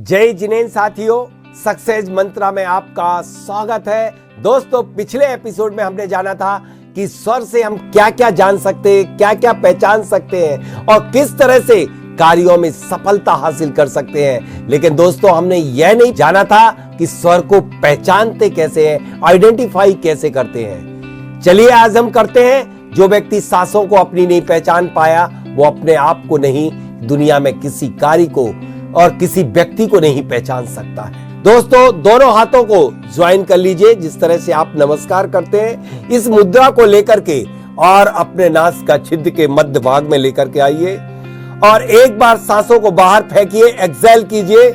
जय जिनेंद्र साथियों, सक्सेस मंत्रा में आपका स्वागत है। दोस्तों, पिछले एपिसोड में हमने जाना था कि स्वर से हम क्या क्या जान सकते हैं, क्या क्या पहचान सकते हैं और किस तरह से कार्यों में सफलता हासिल कर सकते हैं। लेकिन दोस्तों, हमने यह नहीं जाना था कि स्वर को पहचानते कैसे हैं, आइडेंटिफाई कैसे करते हैं। चलिए आज हम करते हैं। जो व्यक्ति सांसों को अपनी नहीं पहचान पाया, वो अपने आप को नहीं, दुनिया में किसी कार्य को और किसी व्यक्ति को नहीं पहचान सकता है। दोस्तों, दोनों हाथों को ज्वाइन कर लीजिए जिस तरह से आप नमस्कार करते हैं। इस मुद्रा को लेकर के और अपने नाक का छिद्र के मध्य भाग में लेकर के आइए और एक बार सांसों को बाहर फेंकिए, एक्सहेल कीजिए।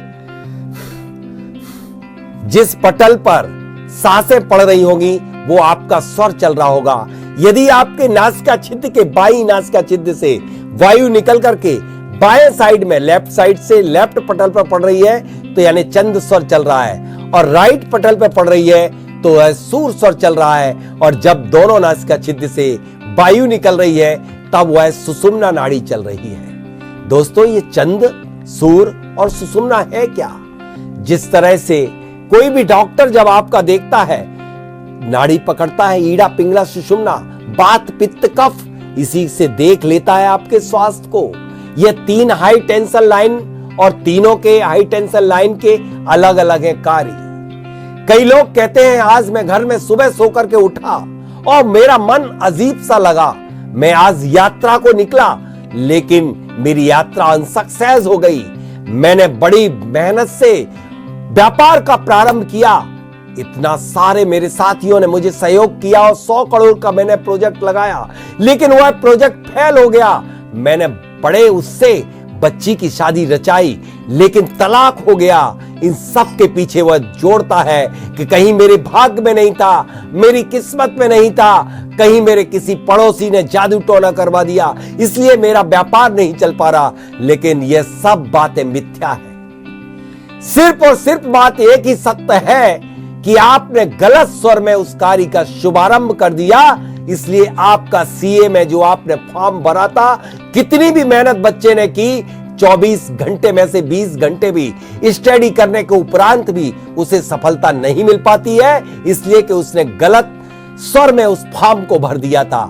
जिस पटल पर सांसें पड़ रही होंगी वो आपका स्वर चल रहा होगा। यदि आपके नासिका छिद्र के बाईं नासिका छिद्र से वायु निकल करके बाएं साइड में, लेफ्ट साइड से लेफ्ट पटल पर पड़ रही है तो यानी चंद स्वर चल रहा है, और राइट पटल पर पड़ रही है तो वह सूर स्वर चल रहा है। और जब दोनों नासिका छिद्र से वायु निकल रही है तब वह सुषुम्ना नाड़ी चल रही है। दोस्तों, ये चंद, सूर और सुषुम्ना है क्या? जिस तरह से कोई भी डॉक्टर जब आपका देखता है, नाड़ी पकड़ता है, ईड़ा, पिंगला, सुषुम्ना, बात, पित्त, कफ, इसी से देख लेता है आपके स्वास्थ्य को। ये तीन हाई टेंशन लाइन और तीनों के हाई टेंशन लाइन के अलग अलग हैं कार्य। कई लोग कहते हैं आज मैं घर में सुबह सो करके उठा और मेरा मन अजीब सा लगा, मैं आज यात्रा को निकला लेकिन मेरी यात्रा अनसक्सेस हो गई। मैंने बड़ी मेहनत से व्यापार का प्रारंभ किया, इतना सारे मेरे साथियों ने मुझे सहयोग किया और 100 करोड़ का मैंने प्रोजेक्ट लगाया, लेकिन वह प्रोजेक्ट फेल हो गया। मैंने बड़े उससे बच्ची की शादी रचाई लेकिन तलाक हो गया। इन सब के पीछे वह जोड़ता है कि कहीं मेरे भाग्य में नहीं था, मेरी किस्मत में नहीं था, कहीं मेरे किसी पड़ोसी ने जादू टोना करवा दिया, इसलिए मेरा व्यापार नहीं चल पा रहा। लेकिन यह सब बातें मिथ्या है। सिर्फ और सिर्फ बात एक ही सत्य है कि आपने गलत स्वर में उस कार्य का शुभारंभ कर दिया। इसलिए आपका सीए में जो आपने फॉर्म भरा था, कितनी भी मेहनत बच्चे ने की, 24 घंटे में से 20 घंटे भी स्टडी करने के उपरांत भी उसे सफलता नहीं मिल पाती है, इसलिए कि उसने गलत स्वर में उस फॉर्म को भर दिया था।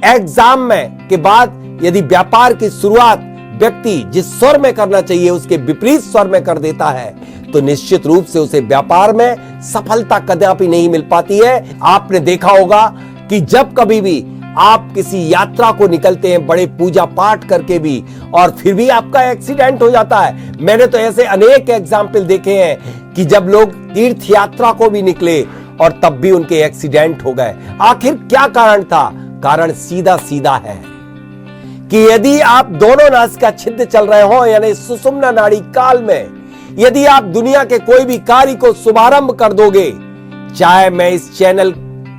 एग्जाम में के बाद यदि व्यापार की शुरुआत व्यक्ति जिस स्वर में करना चाहिए उसके विपरीत स्वर में कर देता है तो निश्चित रूप से उसे व्यापार में सफलता कदापि नहीं मिल पाती है। आपने देखा होगा कि जब कभी भी आप किसी यात्रा को निकलते हैं बड़े पूजा पाठ करके भी, और फिर भी आपका एक्सीडेंट हो जाता है। मैंने तो ऐसे अनेक एग्जाम्पल देखे हैं कि जब लोग तीर्थ यात्रा को भी निकले और तब भी उनके एक्सीडेंट हो गए। आखिर क्या कारण था? कारण सीधा सीधा है कि यदि आप दोनों नासिका छिद्र चल रहे हो, यानी सुषुम्ना नाड़ी काल में, यदि आप दुनिया के कोई भी कार्य को शुभारंभ कर दोगे, चाहे मैं इस चैनल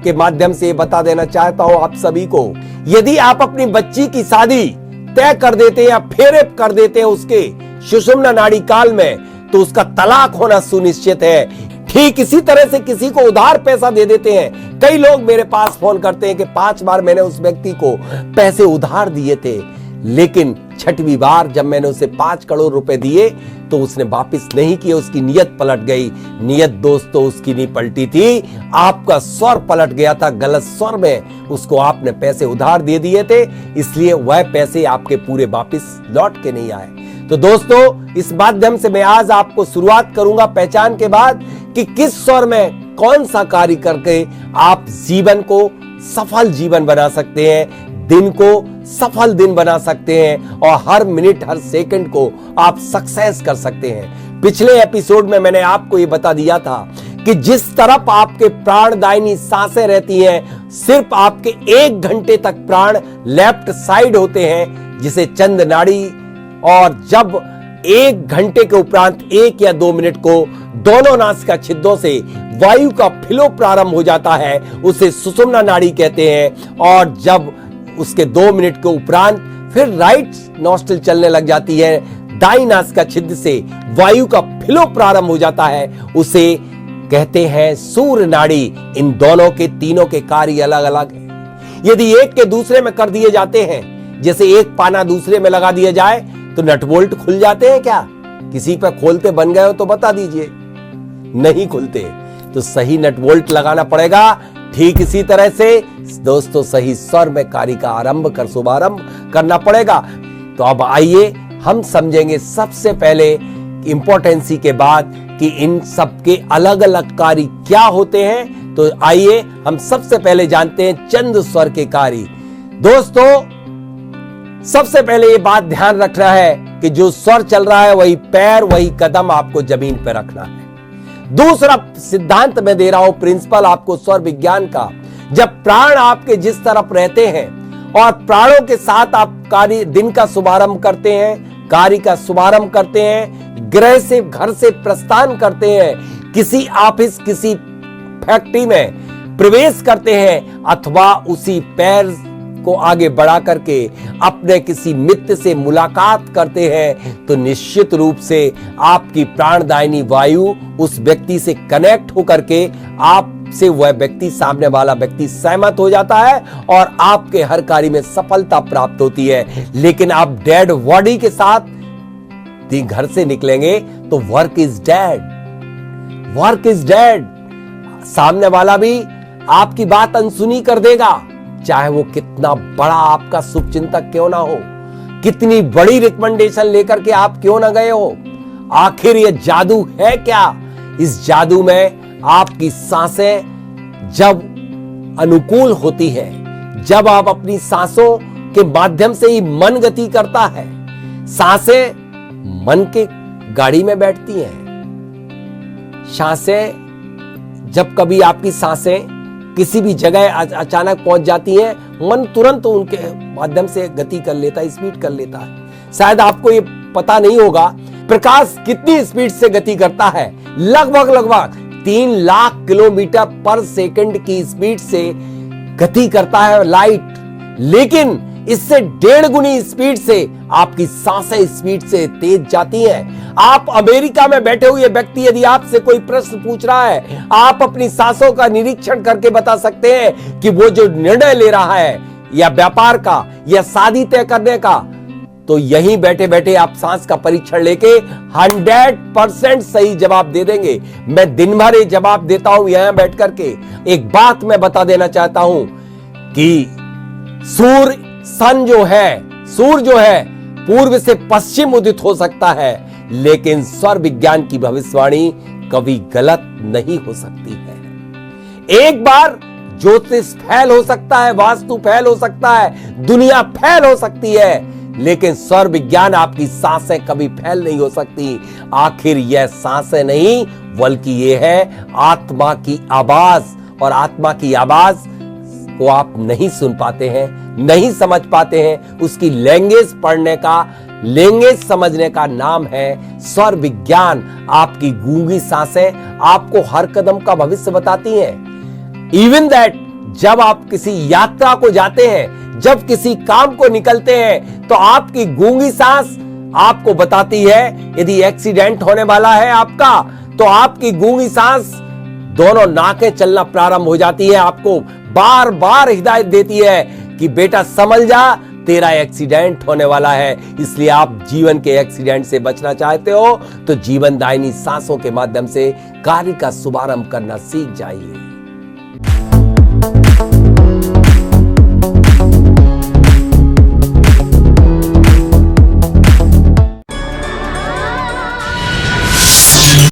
के माध्यम से बता देना चाहता हूं आप सभी को, यदि आप अपनी बच्ची की शादी तय कर देते हैं या फेरे कर देते हैं उसके सुषुम्ना नाड़ी काल में, तो उसका तलाक होना सुनिश्चित है। ठीक इसी तरह से किसी को उधार पैसा दे देते हैं। कई लोग मेरे पास फोन करते हैं कि 5 बार मैंने उस व्यक्ति को पैसे उधार दिए थे, लेकिन 6वीं बार जब मैंने उसे 5 करोड़ रुपए दिए तो उसने वापस नहीं किए, उसकी नीयत पलट गई। नीयत दोस्तों उसकी नहीं पलटी थी, आपका स्वर पलट गया था। गलत स्वर में उसको आपने पैसे उधार दे दिए थे, इसलिए वह पैसे आपके पूरे वापस लौट के नहीं आए। तो दोस्तों, इस माध्यम से मैं आज आपको शुरुआत करूंगा पहचान के बाद कि किस स्वर में कौन सा कार्य करके आप जीवन को सफल जीवन बना सकते हैं, दिन को सफल दिन बना सकते हैं और हर मिनट हर सेकंड को आप सक्सेस कर सकते हैं। पिछले एपिसोड में मैंने आपको ये बता दिया था कि जिस तरफ आपके प्राणदायिनी सांसें रहती हैं, सिर्फ आपके 1 घंटे तक प्राण लेफ्ट साइड होते हैं जिसे चंद नाड़ी, और जब 1 घंटे के उपरांत 1 या 2 मिनट को दोनों नासिका छिद्रों से वायु का फ्लो प्रारंभ हो जाता है, उसे सुषुम्ना नाड़ी कहते हैं। और जब उसके 2 मिनट के उपरांत फिर राइट नॉस्ट्रिल चलने लग जाती है, दाईं नासिका छिद्र से वायु का फ्लो प्रारंभ हो जाता है, उसे कहते हैं सूर्य नाड़ी। इन दोनों के तीनों के कार्य अलग अलग हैं। यदि एक के दूसरे में कर दिए जाते हैं, जैसे एक पाना दूसरे में लगा दिया जाए तो नट बोल्ट खुल जाते हैं क्या? किसी पे खोलते बन गए हो तो बता दीजिए, नहीं खुलते तो सही नट बोल्ट लगाना पड़ेगा। ठीक इसी तरह से दोस्तों सही स्वर में कार्य का शुभारंभ करना पड़ेगा। तो अब आइए हम समझेंगे सबसे पहले इंपॉर्टेंसी के बाद कि इन सब के अलग अलग कार्य क्या होते हैं। तो आइए हम सबसे पहले जानते हैं चंद स्वर के कार्य। दोस्तों सबसे पहले ये बात ध्यान रखना है कि जो स्वर चल रहा है वही पैर वही कदम आपको जमीन पर रखना है। दूसरा सिद्धांत मैं दे रहा हूं, प्रिंसिपल आपको स्वर विज्ञान का, जब प्राण आपके जिस तरफ रहते हैं और प्राणों के साथ आप कार्य दिन का शुभारंभ करते हैं, कार्य का शुभारंभ करते हैं, गृह से घर से प्रस्थान करते हैं, किसी ऑफिस किसी फैक्ट्री में प्रवेश करते हैं अथवा उसी पैर को आगे बढ़ा करके अपने किसी मित्र से मुलाकात करते हैं, तो निश्चित रूप से आपकी प्राणदायिनी वायु उस व्यक्ति से कनेक्ट होकर के आपसे वह व्यक्ति, सामने वाला व्यक्ति सहमत हो जाता है और आपके हर कार्य में सफलता प्राप्त होती है। लेकिन आप डेड बॉडी के साथ घर से निकलेंगे तो work is dead, work is dead. सामने वाला भी आपकी बात अनसुनी कर देगा, चाहे वो कितना बड़ा आपका शुभचिंतक क्यों ना हो, कितनी बड़ी रिकमेंडेशन लेकर के आप क्यों ना गए हो। आखिर ये जादू है क्या? इस जादू में आपकी सांसें जब अनुकूल होती है, जब आप अपनी सांसों के माध्यम से ही मन गति करता है, सांसें मन के गाड़ी में बैठती हैं। सांसें जब कभी आपकी सांसें किसी भी जगह अचानक पहुंच जाती है, मन तुरंत उनके माध्यम से गति कर लेता है, स्पीड कर लेता है। शायद आपको ये पता नहीं होगा प्रकाश कितनी स्पीड से गति करता है, लगभग 3 लाख किलोमीटर पर सेकंड की स्पीड से गति करता है लाइट। लेकिन इससे 1.5 गुनी स्पीड से आपकी सांसें स्पीड से तेज जाती हैं। आप अमेरिका में बैठे हुए व्यक्ति यदि आपसे कोई प्रश्न पूछ रहा है, आप अपनी सांसों का निरीक्षण करके बता सकते हैं कि वो जो निर्णय ले रहा है या व्यापार का या शादी तय करने का, तो यहीं बैठे बैठे आप सांस का परीक्षण लेके 100% सही जवाब दे देंगे। मैं दिन भर ये जवाब देता हूं यहां बैठ करके। एक बात मैं बता देना चाहता हूं कि सूर्य जो है पूर्व से पश्चिम उदित हो सकता है, लेकिन स्वर विज्ञान की भविष्यवाणी कभी गलत नहीं हो सकती है। एक बार ज्योतिष फैल हो सकता है, वास्तु फैल हो सकता है, दुनिया फैल हो सकती है, लेकिन स्वर विज्ञान आपकी सांसें कभी फैल नहीं हो सकती। आखिर यह सांसें नहीं बल्कि यह है आत्मा की आवाज, और आत्मा की आवाज को आप नहीं सुन पाते हैं, नहीं समझ पाते हैं। उसकी लैंग्वेज पढ़ने का, लैंग्वेज समझने का नाम है स्वर विज्ञान। आपकी गूंगी सांसें आपको हर कदम का भविष्य बताती हैं। इवन दैट जब आप किसी यात्रा को जाते हैं, जब किसी काम को निकलते हैं, तो आपकी गूंगी सांस आपको बताती है यदि एक्सीडेंट होने वाला है आपका, तो आपकी गूंगी सांस दोनों नाकें चलना प्रारंभ हो जाती है, आपको बार बार हिदायत देती है कि बेटा समझ जा, तेरा एक्सीडेंट होने वाला है। इसलिए आप जीवन के एक्सीडेंट से बचना चाहते हो तो जीवनदायिनी सांसों के माध्यम से कार्य का शुभारंभ करना सीख जाइए।